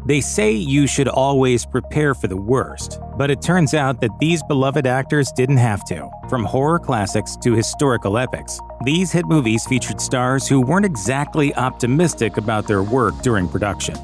They say you should always prepare for the worst, but it turns out that these beloved actors didn't have to. From horror classics to historical epics, these hit movies featured stars who weren't exactly optimistic about their work during production.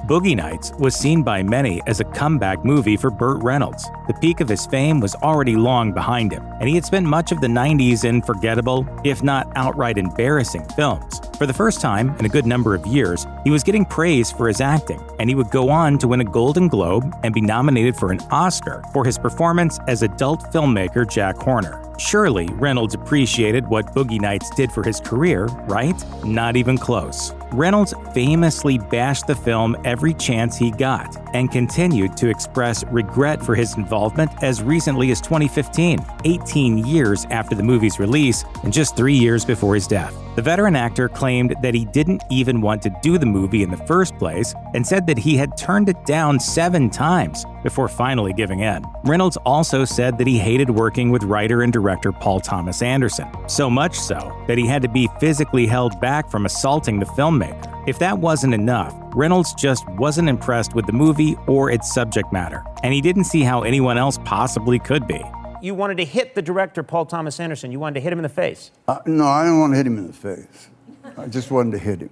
Boogie Nights was seen by many as a comeback movie for Burt Reynolds. The peak of his fame was already long behind him, and he had spent much of the 90s in forgettable, if not outright embarrassing films. For the first time in a good number of years, he was getting praise for his acting, and he would go on to win a Golden Globe and be nominated for an Oscar for his performance as adult filmmaker Jack Horner. Surely, Reynolds appreciated what Boogie Nights did for his career, right? Not even close. Reynolds famously bashed the film every chance he got and continued to express regret for his involvement as recently as 2015, 18 years after the movie's release and just 3 years before his death. The veteran actor claimed that he didn't even want to do the movie in the first place and said that he had turned it down 7 times before finally giving in. Reynolds also said that he hated working with writer and director Paul Thomas Anderson, so much so that he had to be physically held back from assaulting the filmmaker. If that wasn't enough, Reynolds just wasn't impressed with the movie or its subject matter, and he didn't see how anyone else possibly could be. You wanted to hit the director, Paul Thomas Anderson. You wanted to hit him in the face. No, I didn't want to hit him in the face. I just wanted to hit him.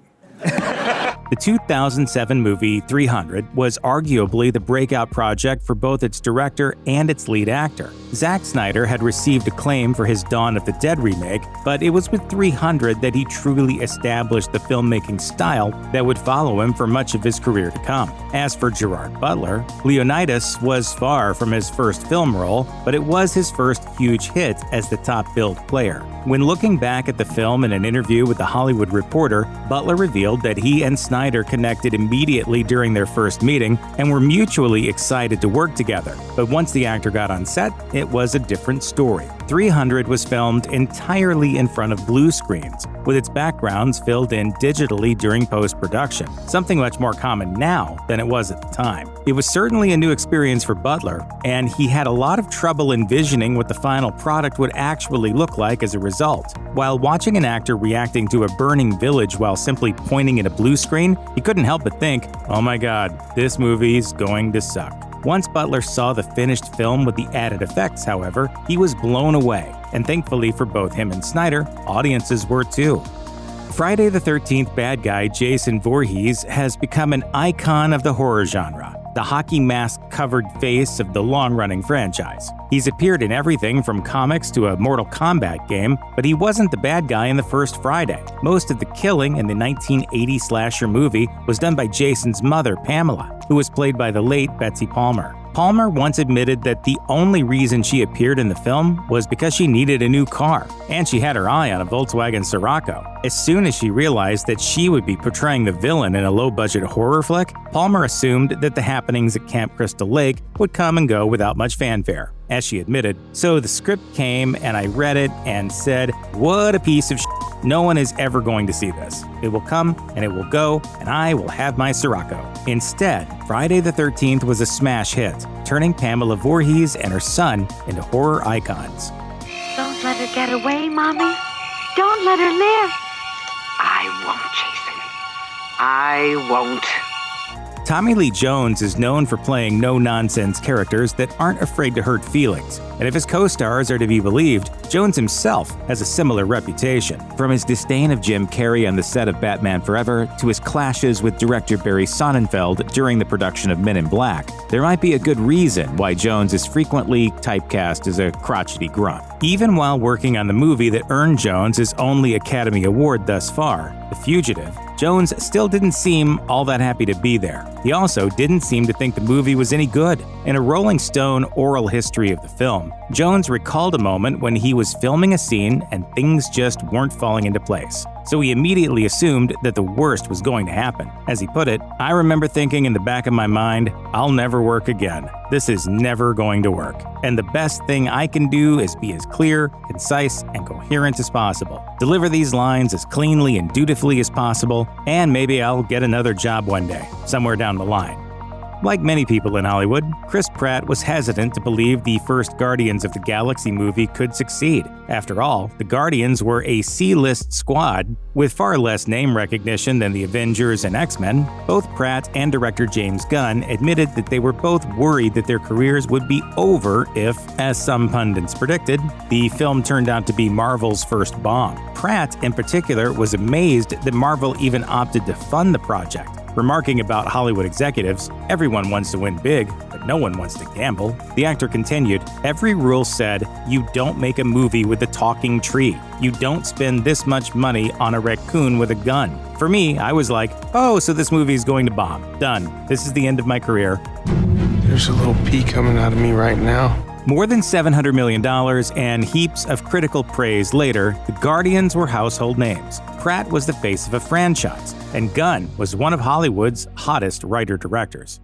The 2007 movie 300 was arguably the breakout project for both its director and its lead actor. Zack Snyder had received acclaim for his Dawn of the Dead remake, but it was with 300 that he truly established the filmmaking style that would follow him for much of his career to come. As for Gerard Butler, Leonidas was far from his first film role, but it was his first huge hit as the top-billed player. When looking back at the film in an interview with The Hollywood Reporter, Butler revealed that he and Snyder connected immediately during their first meeting and were mutually excited to work together. But once the actor got on set, it was a different story. 300 was filmed entirely in front of blue screens, with its backgrounds filled in digitally during post-production, something much more common now than it was at the time. It was certainly a new experience for Butler, and he had a lot of trouble envisioning what the final product would actually look like as a result. While watching an actor reacting to a burning village while simply pointing at a blue screen, he couldn't help but think, oh my god, this movie's going to suck. Once Butler saw the finished film with the added effects, however, he was blown away, and thankfully for both him and Snyder, audiences were too. Friday the 13th bad guy Jason Voorhees has become an icon of the horror genre, the hockey mask-covered face of the long-running franchise. He's appeared in everything from comics to a Mortal Kombat game, but he wasn't the bad guy in the first Friday. Most of the killing in the 1980 slasher movie was done by Jason's mother, Pamela, who was played by the late Betsy Palmer. Palmer once admitted that the only reason she appeared in the film was because she needed a new car, and she had her eye on a Volkswagen Scirocco. As soon as she realized that she would be portraying the villain in a low-budget horror flick, Palmer assumed that the happenings at Camp Crystal Lake would come and go without much fanfare, as she admitted. So the script came, and I read it and said, what a piece of shit. No one is ever going to see this. It will come, and it will go, and I will have my Scirocco. Instead, Friday the 13th was a smash hit, turning Pamela Voorhees and her son into horror icons. Don't let her get away, Mommy. Don't let her live. I won't, Jason. I won't. Tommy Lee Jones is known for playing no-nonsense characters that aren't afraid to hurt feelings, and if his co-stars are to be believed, Jones himself has a similar reputation. From his disdain of Jim Carrey on the set of Batman Forever to his clashes with director Barry Sonnenfeld during the production of Men in Black, there might be a good reason why Jones is frequently typecast as a crotchety grunt. Even while working on the movie that earned Jones his only Academy Award thus far, The Fugitive, Jones still didn't seem all that happy to be there. He also didn't seem to think the movie was any good. In a Rolling Stone oral history of the film, Jones recalled a moment when he was filming a scene and things just weren't falling into place. So he immediately assumed that the worst was going to happen. As he put it, I remember thinking in the back of my mind, I'll never work again. This is never going to work. And the best thing I can do is be as clear, concise, and coherent as possible. Deliver these lines as cleanly and dutifully as possible, and maybe I'll get another job one day, somewhere down the line. Like many people in Hollywood, Chris Pratt was hesitant to believe the first Guardians of the Galaxy movie could succeed. After all, the Guardians were a C-list squad with far less name recognition than the Avengers and X-Men. Both Pratt and director James Gunn admitted that they were both worried that their careers would be over if, as some pundits predicted, the film turned out to be Marvel's first bomb. Pratt, in particular, was amazed that Marvel even opted to fund the project. Remarking about Hollywood executives, everyone wants to win big, but no one wants to gamble. The actor continued, "Every rule said, you don't make a movie with a talking tree. You don't spend this much money on a raccoon with a gun." For me, I was like, oh, so this movie is going to bomb. Done. This is the end of my career. There's a little pea coming out of me right now. More than $700 million and heaps of critical praise later, the Guardians were household names. Pratt was the face of a franchise, and Gunn was one of Hollywood's hottest writer-directors.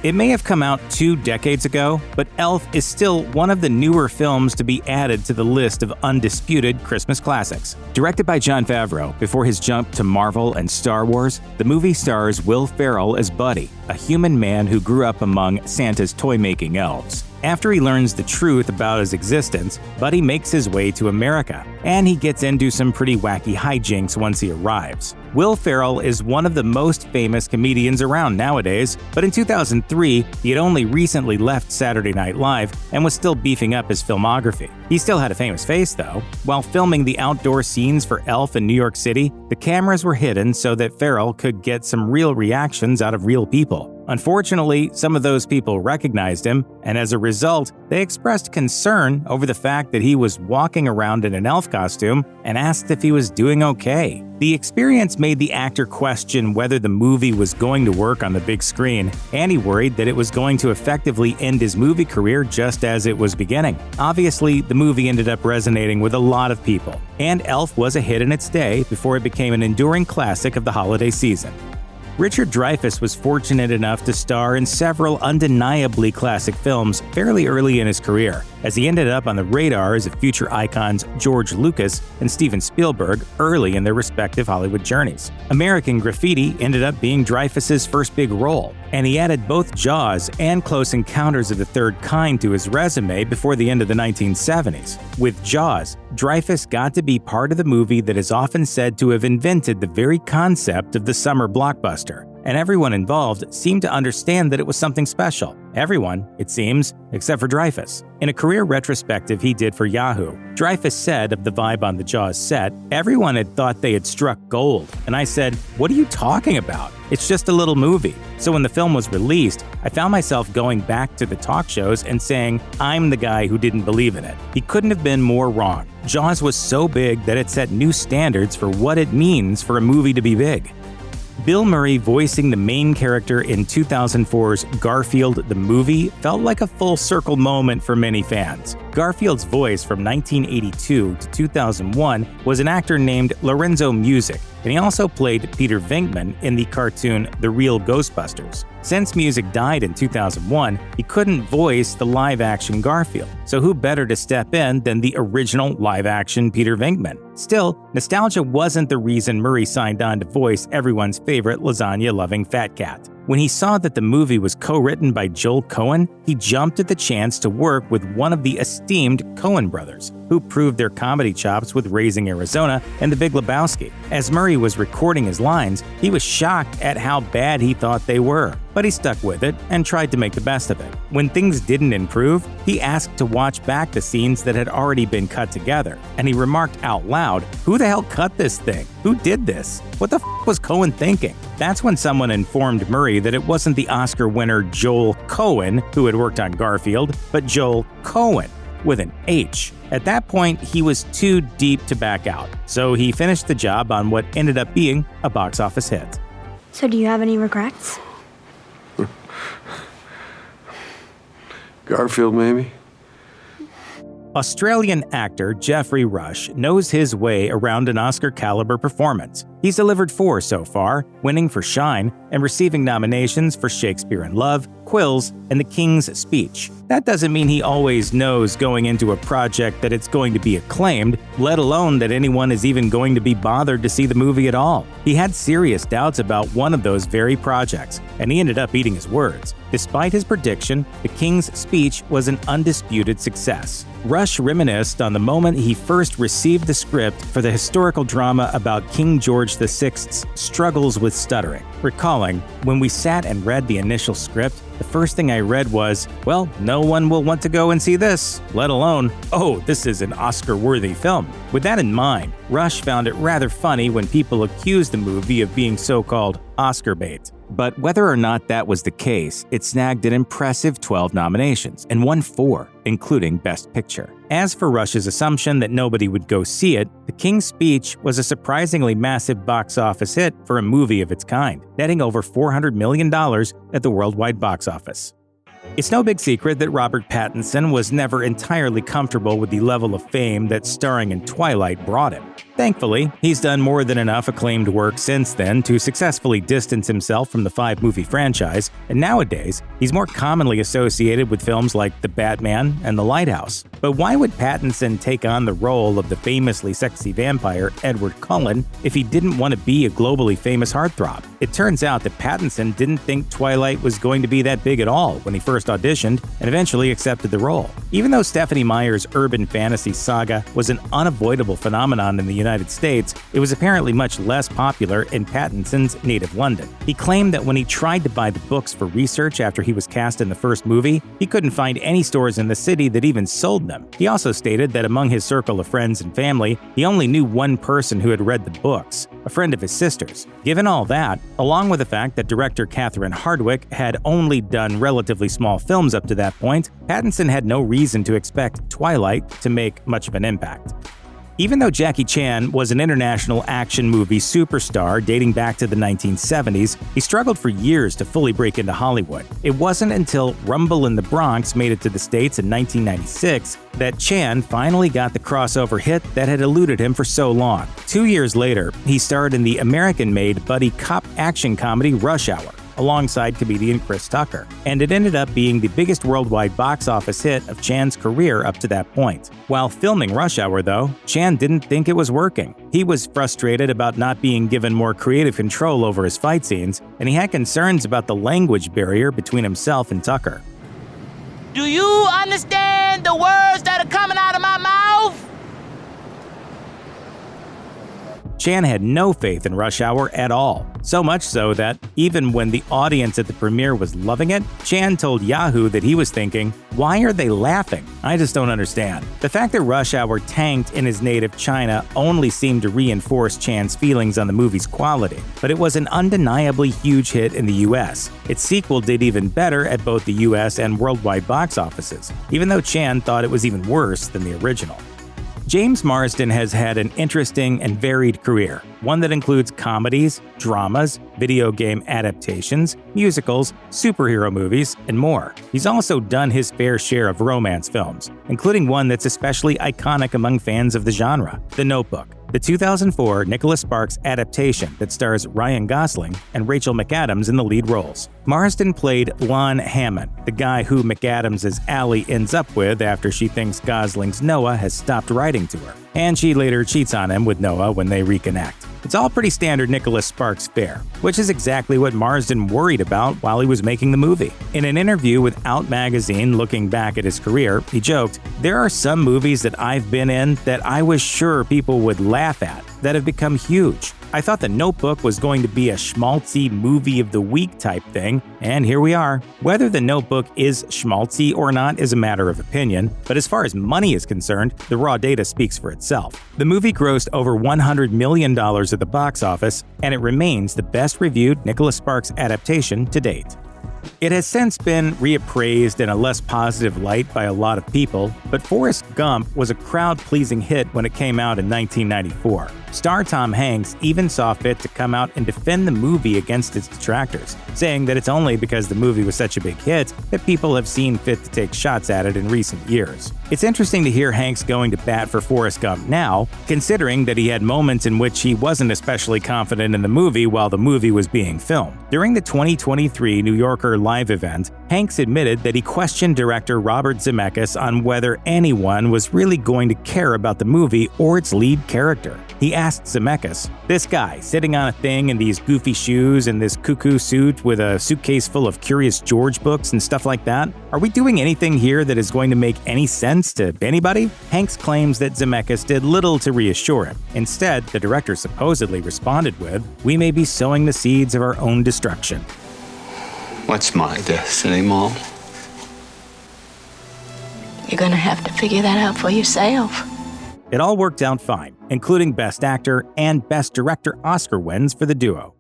It may have come out 2 decades ago, but Elf is still one of the newer films to be added to the list of undisputed Christmas classics. Directed by Jon Favreau before his jump to Marvel and Star Wars, the movie stars Will Ferrell as Buddy, a human man who grew up among Santa's toy-making elves. After he learns the truth about his existence, Buddy makes his way to America, and he gets into some pretty wacky hijinks once he arrives. Will Ferrell is one of the most famous comedians around nowadays, but in 2003, he had only recently left Saturday Night Live and was still beefing up his filmography. He still had a famous face, though. While filming the outdoor scenes for Elf in New York City, the cameras were hidden so that Ferrell could get some real reactions out of real people. Unfortunately, some of those people recognized him, and as a result, they expressed concern over the fact that he was walking around in an elf costume and asked if he was doing okay. The experience made the actor question whether the movie was going to work on the big screen, and he worried that it was going to effectively end his movie career just as it was beginning. Obviously, the movie ended up resonating with a lot of people, and Elf was a hit in its day before it became an enduring classic of the holiday season. Richard Dreyfuss was fortunate enough to star in several undeniably classic films fairly early in his career, as he ended up on the radars of future icons George Lucas and Steven Spielberg early in their respective Hollywood journeys. American Graffiti ended up being Dreyfuss's first big role, and he added both Jaws and Close Encounters of the Third Kind to his resume before the end of the 1970s. With Jaws, Dreyfuss got to be part of the movie that is often said to have invented the very concept of the summer blockbuster, and everyone involved seemed to understand that it was something special. Everyone, it seems, except for Dreyfuss. In a career retrospective he did for Yahoo, Dreyfuss said of the vibe on the Jaws set, "Everyone had thought they had struck gold, and I said, what are you talking about? It's just a little movie." So when the film was released, I found myself going back to the talk shows and saying, I'm the guy who didn't believe in it. He couldn't have been more wrong. Jaws was so big that it set new standards for what it means for a movie to be big. Bill Murray voicing the main character in 2004's Garfield the movie felt like a full-circle moment for many fans. Garfield's voice from 1982 to 2001 was an actor named Lorenzo Music, and he also played Peter Venkman in the cartoon The Real Ghostbusters. Since Music died in 2001, he couldn't voice the live-action Garfield, so who better to step in than the original live-action Peter Venkman? Still, nostalgia wasn't the reason Murray signed on to voice everyone's favorite lasagna-loving fat cat. When he saw that the movie was co-written by Joel Coen, he jumped at the chance to work with one of the esteemed Coen brothers, who proved their comedy chops with Raising Arizona and The Big Lebowski. As Murray was recording his lines, he was shocked at how bad he thought they were, but he stuck with it and tried to make the best of it. When things didn't improve, he asked to watch back the scenes that had already been cut together, and he remarked out loud, "Who the hell cut this thing? Who did this? What the f*** was Coen thinking?" That's when someone informed Murray that it wasn't the Oscar winner Joel Coen who had worked on Garfield, but Joel Coen, with an H. At that point, he was too deep to back out, so he finished the job on what ended up being a box office hit. So do you have any regrets? Garfield, maybe? Australian actor Geoffrey knows his way around an Oscar-caliber performance. He's delivered 4 so far, winning for Shine and receiving nominations for Shakespeare in Love, Quills, and The King's Speech. That doesn't mean he always knows going into a project that it's going to be acclaimed, let alone that anyone is even going to be bothered to see the movie at all. He had serious doubts about one of those very projects, and he ended up eating his words. Despite his prediction, The King's Speech was an undisputed success. Rush reminisced on the moment he first received the script for the historical drama about King George VI's struggles with stuttering, recalling, "When we sat and read the initial script, the first thing I read was, well, no one will want to go and see this, let alone, oh, this is an Oscar-worthy film." With that in mind, Rush found it rather funny when people accused the movie of being so-called Oscar bait. But whether or not that was the case, it snagged an impressive 12 nominations and won 4, including Best Picture. As for Rush's assumption that nobody would go see it, The King's Speech was a surprisingly massive box office hit for a movie of its kind, netting over $400 million at the worldwide box office. It's no big secret that Robert Pattinson was never entirely comfortable with the level of fame that starring in Twilight brought him. Thankfully, he's done more than enough acclaimed work since then to successfully distance himself from the 5-movie franchise, and nowadays, he's more commonly associated with films like The Batman and The Lighthouse. But why would Pattinson take on the role of the famously sexy vampire Edward Cullen if he didn't want to be a globally famous heartthrob? It turns out that Pattinson didn't think Twilight was going to be that big at all when he first auditioned and eventually accepted the role. Even though Stephenie Meyer's urban fantasy saga was an unavoidable phenomenon in the United States, it was apparently much less popular in Pattinson's native London. He claimed that when he tried to buy the books for research after he was cast in the first movie, he couldn't find any stores in the city that even sold them. He also stated that among his circle of friends and family, he only knew one person who had read the books, a friend of his sister's. Given all that, along with the fact that director Catherine Hardwicke had only done relatively small films up to that point, Pattinson had no reason to expect Twilight to make much of an impact. Even though Jackie Chan was an international action movie superstar dating back to the 1970s, he struggled for years to fully break into Hollywood. It wasn't until Rumble in the Bronx made it to the States in 1996 that Chan finally got the crossover hit that had eluded him for so long. 2 years later, he starred in the American-made buddy cop action comedy Rush Hour, alongside comedian Chris Tucker, and it ended up being the biggest worldwide box office hit of Chan's career up to that point. While filming Rush Hour, though, Chan didn't think it was working. He was frustrated about not being given more creative control over his fight scenes, and he had concerns about the language barrier between himself and Tucker. Do you understand the words that are coming out of my mouth? Chan had no faith in Rush Hour at all, so much so that, even when the audience at the premiere was loving it, Chan told Yahoo that he was thinking, "Why are they laughing? I just don't understand." The fact that Rush Hour tanked in his native China only seemed to reinforce Chan's feelings on the movie's quality, but it was an undeniably huge hit in the US. Its sequel did even better at both the US and worldwide box offices, even though Chan thought it was even worse than the original. James Marsden has had an interesting and varied career, one that includes comedies, dramas, video game adaptations, musicals, superhero movies, and more. He's also done his fair share of romance films, including one that's especially iconic among fans of the genre, The Notebook, the 2004 Nicholas Sparks adaptation that stars Ryan Gosling and Rachel McAdams in the lead roles. Marsden played Lon Hammond, the guy who McAdams' Allie ends up with after she thinks Gosling's Noah has stopped writing to her, and she later cheats on him with Noah when they reconnect. It's all pretty standard Nicholas Sparks fare, which is exactly what Marsden worried about while he was making the movie. In an interview with Out magazine looking back at his career, he joked, "There are some movies that I've been in that I was sure people would laugh at, that have become huge. I thought The Notebook was going to be a schmaltzy movie of the week type thing, and here we are." Whether The Notebook is schmaltzy or not is a matter of opinion, but as far as money is concerned, the raw data speaks for itself. The movie grossed over $100 million at the box office, and it remains the best-reviewed Nicholas Sparks adaptation to date. It has since been reappraised in a less positive light by a lot of people, but Forrest Gump was a crowd-pleasing hit when it came out in 1994. Star Tom Hanks even saw fit to come out and defend the movie against its detractors, saying that it's only because the movie was such a big hit that people have seen fit to take shots at it in recent years. It's interesting to hear Hanks going to bat for Forrest Gump now, considering that he had moments in which he wasn't especially confident in the movie while the movie was being filmed. During the 2023 New Yorker Live event, Hanks admitted that he questioned director Robert Zemeckis on whether anyone was really going to care about the movie or its lead character. He asked Zemeckis, "This guy sitting on a thing in these goofy shoes and this cuckoo suit with a suitcase full of Curious George books and stuff like that, are we doing anything here that is going to make any sense to anybody?" Hanks claims that Zemeckis did little to reassure him. Instead, the director supposedly responded with, "We may be sowing the seeds of our own destruction." What's my destiny, Mom? You're gonna have to figure that out for yourself. It all worked out fine, including Best Actor and Best Director Oscar wins for the duo.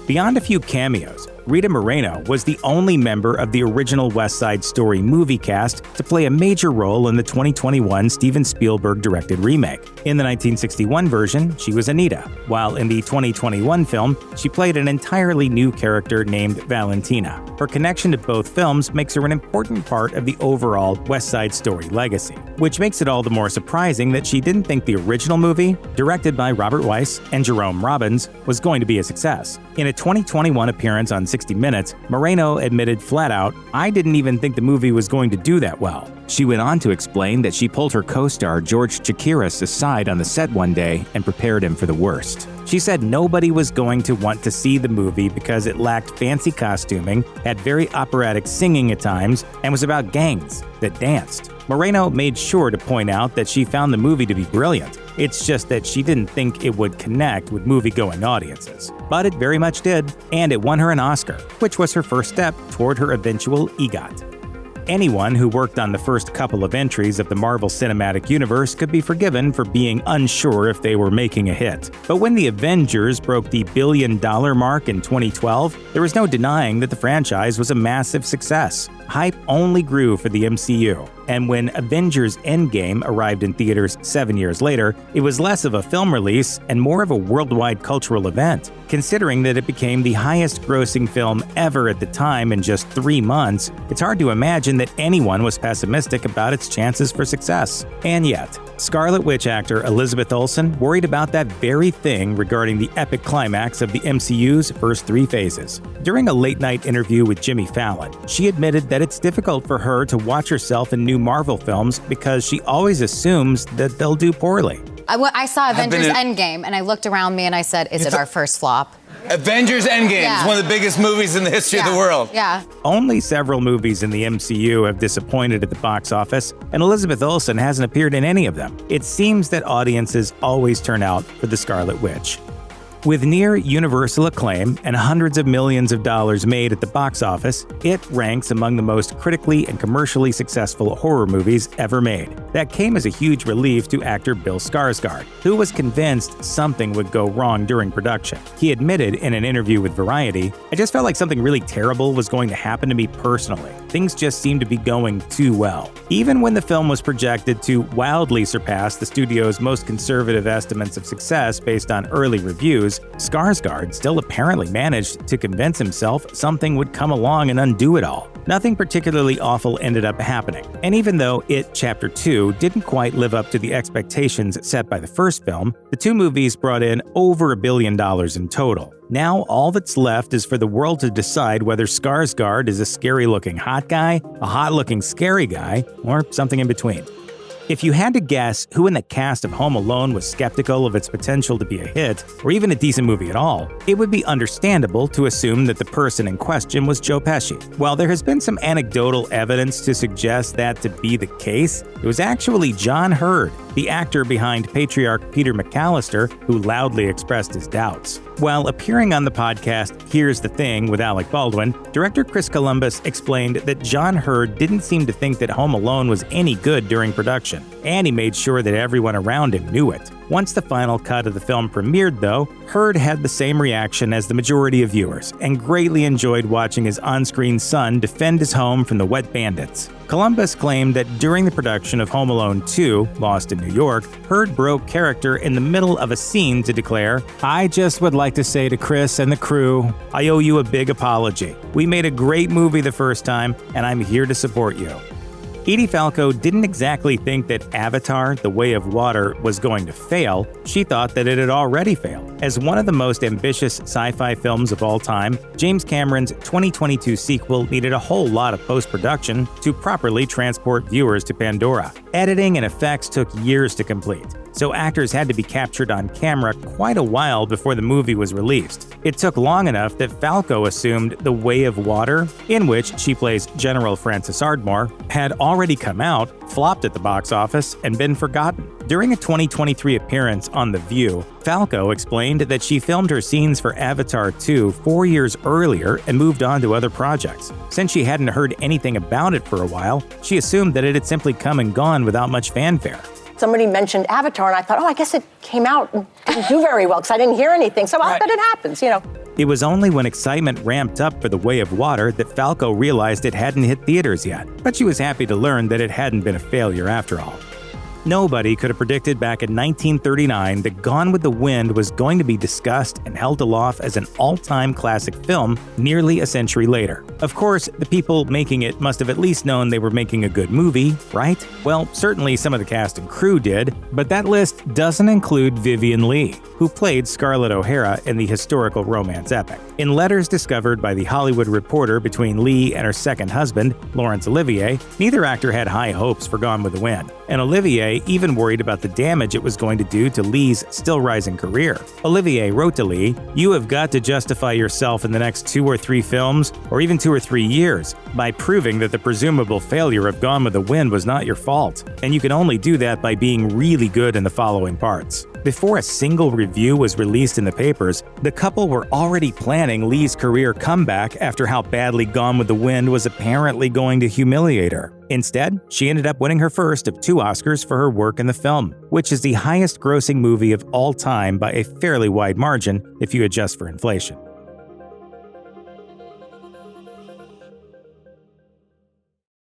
Beyond a few cameos, Rita Moreno was the only member of the original West Side Story movie cast to play a major role in the 2021 Steven Spielberg-directed remake. In the 1961 version, she was Anita, while in the 2021 film, she played an entirely new character named Valentina. Her connection to both films makes her an important part of the overall West Side Story legacy, which makes it all the more surprising that she didn't think the original movie, directed by Robert Weiss and Jerome Robbins, was going to be a success. In a 2021 appearance on 60 Minutes, Moreno admitted flat out, "I didn't even think the movie was going to do that well." She went on to explain that she pulled her co-star George Chakiris aside on the set one day and prepared him for the worst. She said nobody was going to want to see the movie because it lacked fancy costuming, had very operatic singing at times, and was about gangs that danced. Moreno made sure to point out that she found the movie to be brilliant. It's just that she didn't think it would connect with movie-going audiences. But it very much did, and it won her an Oscar, which was her first step toward her eventual EGOT. Anyone who worked on the first couple of entries of the Marvel Cinematic Universe could be forgiven for being unsure if they were making a hit. But when the Avengers broke the $1 billion mark in 2012, there was no denying that the franchise was a massive success. Hype only grew for the MCU, and when Avengers Endgame arrived in theaters 7 years later, it was less of a film release and more of a worldwide cultural event. Considering that it became the highest-grossing film ever at the time in just 3 months, it's hard to imagine that anyone was pessimistic about its chances for success. And yet, Scarlet Witch actor Elizabeth Olsen worried about that very thing regarding the epic climax of the MCU's first 3 phases. During a late-night interview with Jimmy Fallon, she admitted that it's difficult for her to watch herself in new Marvel films because she always assumes that they'll do poorly. I saw Avengers Endgame, and I looked around me and I said, is it our first flop? Avengers Endgame is one of the biggest movies in the history of the world. Yeah. Only several movies in the MCU have disappointed at the box office, and Elizabeth Olsen hasn't appeared in any of them. It seems that audiences always turn out for the Scarlet Witch. With near universal acclaim and hundreds of millions of dollars made at the box office, it ranks among the most critically and commercially successful horror movies ever made. That came as a huge relief to actor Bill Skarsgård, who was convinced something would go wrong during production. He admitted in an interview with Variety, "I just felt like something really terrible was going to happen to me personally. Things just seemed to be going too well." Even when the film was projected to wildly surpass the studio's most conservative estimates of success based on early reviews, Skarsgård still apparently managed to convince himself something would come along and undo it all. Nothing particularly awful ended up happening, and even though It Chapter 2 didn't quite live up to the expectations set by the first film, the 2 movies brought in over $1 billion in total. Now all that's left is for the world to decide whether Skarsgård is a scary-looking hot guy, a hot-looking scary guy, or something in between. If you had to guess who in the cast of Home Alone was skeptical of its potential to be a hit, or even a decent movie at all, it would be understandable to assume that the person in question was Joe Pesci. While there has been some anecdotal evidence to suggest that to be the case, it was actually John Hurd, the actor behind patriarch Peter McAllister, who loudly expressed his doubts. While appearing on the podcast Here's the Thing with Alec Baldwin, director Chris Columbus explained that John Hurd didn't seem to think that Home Alone was any good during production, and he made sure that everyone around him knew it. Once the final cut of the film premiered, though, Heard had the same reaction as the majority of viewers and greatly enjoyed watching his on-screen son defend his home from the wet bandits. Columbus claimed that during the production of Home Alone 2, Lost in New York, Heard broke character in the middle of a scene to declare, "I just would like to say to Chris and the crew, I owe you a big apology. We made a great movie the first time, and I'm here to support you." Edie Falco didn't exactly think that Avatar: The Way of Water was going to fail. She thought that it had already failed. As one of the most ambitious sci-fi films of all time, James Cameron's 2022 sequel needed a whole lot of post-production to properly transport viewers to Pandora. Editing and effects took years to complete, so actors had to be captured on camera quite a while before the movie was released. It took long enough that Falco assumed The Way of Water, in which she plays General Frances Ardmore, had already come out, flopped at the box office, and been forgotten. During a 2023 appearance on The View, Falco explained that she filmed her scenes for Avatar 2 4 years earlier and moved on to other projects. Since she hadn't heard anything about it for a while, she assumed that it had simply come and gone without much fanfare. Somebody mentioned Avatar, and I thought, I guess it came out and didn't do very well because I didn't hear anything. So I bet it happens, It was only when excitement ramped up for The Way of Water that Falco realized it hadn't hit theaters yet, but she was happy to learn that it hadn't been a failure after all. Nobody could have predicted back in 1939 that Gone with the Wind was going to be discussed and held aloft as an all-time classic film nearly a century later. Of course, the people making it must have at least known they were making a good movie, right? Well, certainly some of the cast and crew did, but that list doesn't include Vivien Leigh, who played Scarlett O'Hara in the historical romance epic. In letters discovered by The Hollywood Reporter between Leigh and her second husband, Laurence Olivier, neither actor had high hopes for Gone with the Wind, and Olivier even worried about the damage it was going to do to Leigh's still-rising career. Olivier wrote to Leigh, "You have got to justify yourself in the next 2 or 3 films, or even 2 or 3 years, by proving that the presumable failure of Gone with the Wind was not your fault, and you can only do that by being really good in the following parts." Before a single review was released in the papers, the couple were already planning Leigh's career comeback after how badly Gone with the Wind was apparently going to humiliate her. Instead, she ended up winning her first of 2 Oscars for her work in the film, which is the highest-grossing movie of all time by a fairly wide margin if you adjust for inflation.